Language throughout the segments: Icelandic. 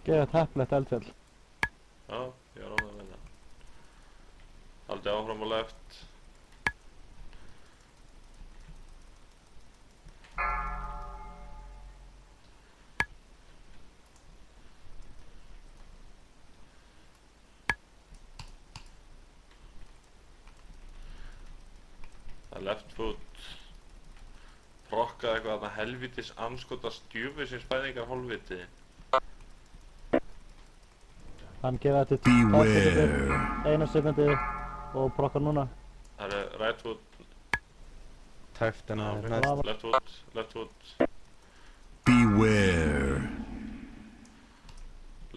Geðað heppilegt eldfjall. Já, ég var ánægður með það. Haldið áfram á left. Það er left foot. Prokkaði eitthvað þarna helvítis anskotast djöfusins fæðingar hálfviti. Hann gefa þetta 2 sekundir, 1 sekundi og prokkar núna. Það er right foot. Tæft en það Left foot, left foot. Beware.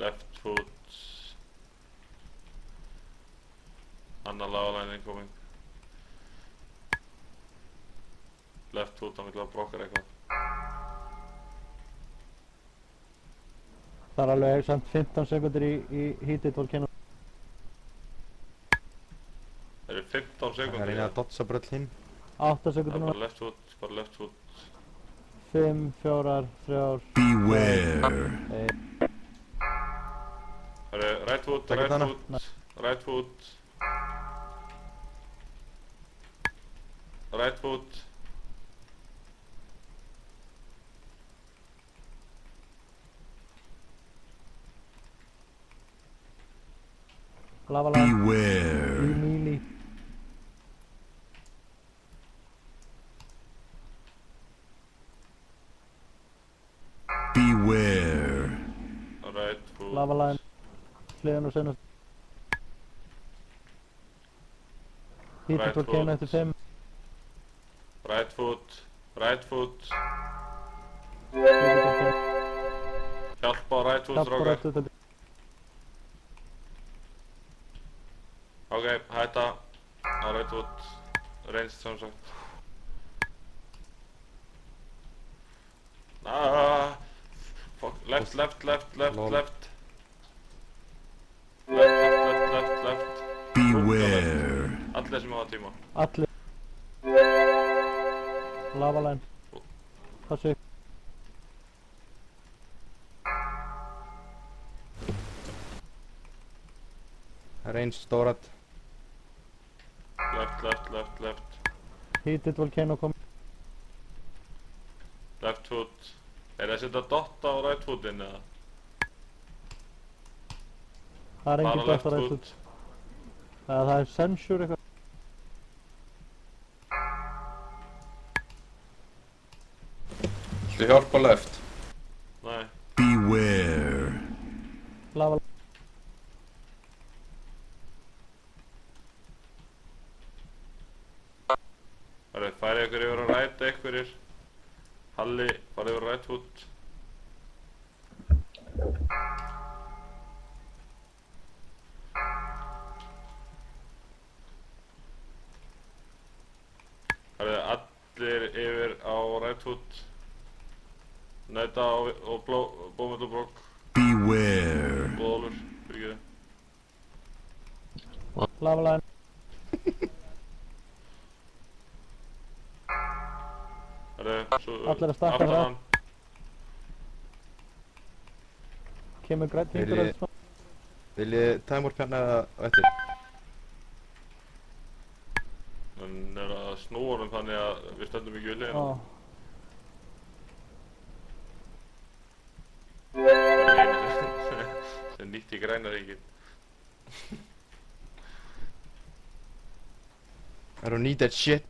Left foot. Annar lagalæn incoming. Left foot, hann vil að brokkar eitthvað. Það er alveg samt 15 sekundir í Heated Volcano. Það eru 15 Það er sekundir. eina að dotsa bröll hinn. 8 Það sekundir er núna. bara left foot, bara left foot. 5, 4, 3, Beware. 1. Það eru right foot, Takk right hana. foot, right foot. Right foot. Lava line. Beware. Melee. Beware. Right foot. Lava line. Hliðan og senast. Heated Right Volcano foot. eftir 5. Right foot. Right foot. Heated Volcano. Hjálpa á right foot, Hjálp og strákar. rætt út. Ok, hætta á right foot. Reynst sem sagt. Fuck. Left, left, left, left, Lol. left. Left. Beware. Allir sem hafa tíma. Allir. Lava line. Passu. Það er eins stórat. Left. Heated Volcano kom. Left foot. Er það að setja dotta á right footin eða? Það er engin Bara dot left á rætt foot. út. Það er censure eitthvað. Viltu hjálpa left? Nei. Beware. Lava line. Það færi ykkur yfir að right einhverjir. Halli, farið yfir right foot. Það allir yfir á right foot. Næta og bómöldubrokk. Beware. Blóðólur, fyrirgeðu. Lava line. Allir að stakka aftan það. hann. Kemur grænt Vil hingur ég- að Viljið time warp hérna á eftir? Hann er að snúa honum þannig að við stöndum ekki við Ó, hliðina. Það er einu sem nýtt í grænaríkinn. I don't need that shit.